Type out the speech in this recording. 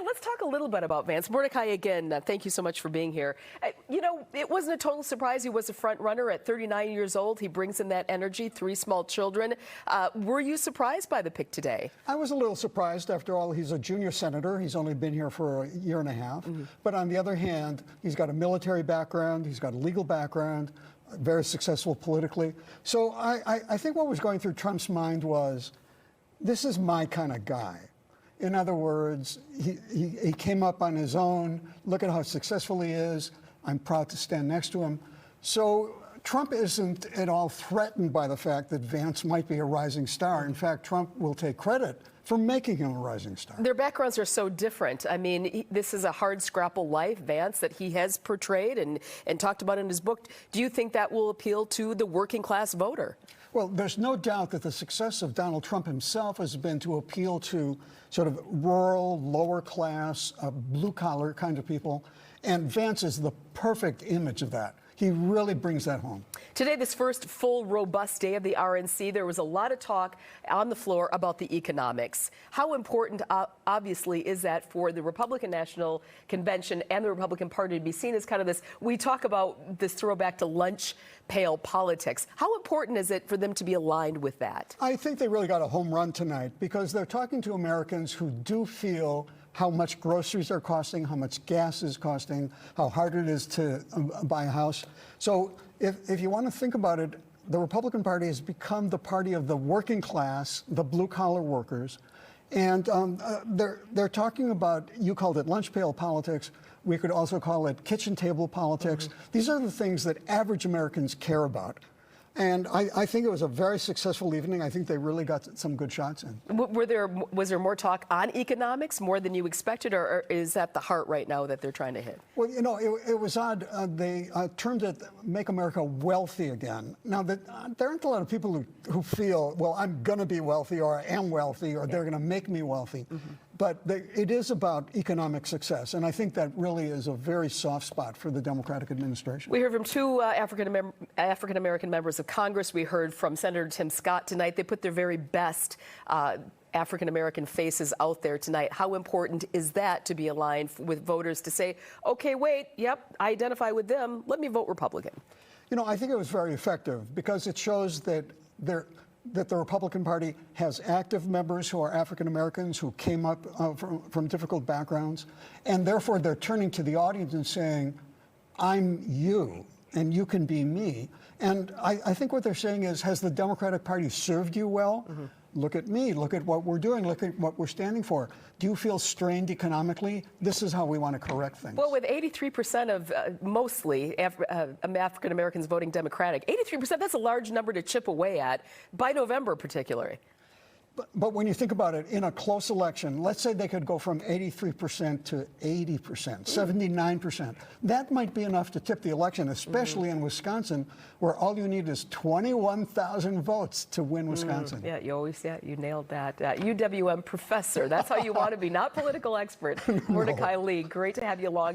let's talk a little bit about Vance. Mordecai, again, thank you so much for being here. It wasn't a total surprise he was a front runner at 39 years old. He brings in that energy, 3 small children. Were you surprised by the pick today? I was a little surprised. After all, he's a junior senator. He's only been here for a year and a half. But on the other hand, he's got a military background. He's got a legal background, very successful politically. So I think what was going through Trump's mind was, this is my kind of guy. In other words, he came up on his own. Look at how successful he is. I'm proud to stand next to him. So Trump isn't at all threatened by the fact that Vance might be a rising star. In fact, Trump will take credit for making him a rising star. Their backgrounds are so different. I mean, this is a hard scrapple life, Vance, that he has portrayed and talked about in his book. Do you think that will appeal to the working class voter? Well, there's no doubt that the success of Donald Trump himself has been to appeal to sort of rural, lower class, blue-collar kind of people. And Vance is the perfect image of that. He really brings that home. Today, this first full, robust day of the RNC, there was a lot of talk on the floor about the economics. How important, obviously, is that for the Republican National Convention and the Republican Party to be seen as kind of this, we talk about this throwback to lunch pail politics. How important is it for them to be aligned with that? I think they really got a home run tonight because they're talking to Americans who do feel how much groceries are costing, how much gas is costing, how hard it is to buy a house. So if you want to think about it, the Republican Party has become the party of the working class, the blue-collar workers. And they're talking about, you called it lunch pail politics. We could also call it kitchen table politics. These are the things that average Americans care about. And I think it was a very successful evening. I think they really got some good shots in. Was there more talk on economics, more than you expected, or is that the heart right now that they're trying to hit? Well, you know, it was odd. They termed it "Make America Wealthy Again." Now, there aren't a lot of people who feel, well, I'm going to be wealthy, or I am wealthy, or they're going to make me wealthy. But it is about economic success, and I think that really is a very soft spot for the Democratic administration. We heard from 2 African-American members of Congress. We heard from Senator Tim Scott tonight. They put their very best African-American faces out there tonight. How important is that to be aligned with voters to say, okay, wait, yep, I identify with them, let me vote Republican? You know, I think it was very effective because it shows that the Republican Party has active members who are African Americans who came up from difficult backgrounds, and therefore they're turning to the audience and saying, I'm you, and you can be me. And I think what they're saying is, has the Democratic Party served you well? Look at me, look at what we're doing, look at what we're standing for. Do you feel strained economically? This is how we want to correct things. Well, with 83% of mostly African Americans voting Democratic, 83%, that's a large number to chip away at, by November particularly. But when you think about it, in a close election, let's say they could go from 83% to 80%, 79%. That might be enough to tip the election, especially in Wisconsin, where all you need is 21,000 votes to win Wisconsin. Yeah, you nailed that. UWM professor, that's how you want to be, not political expert. Mordecai Lee, great to have you along.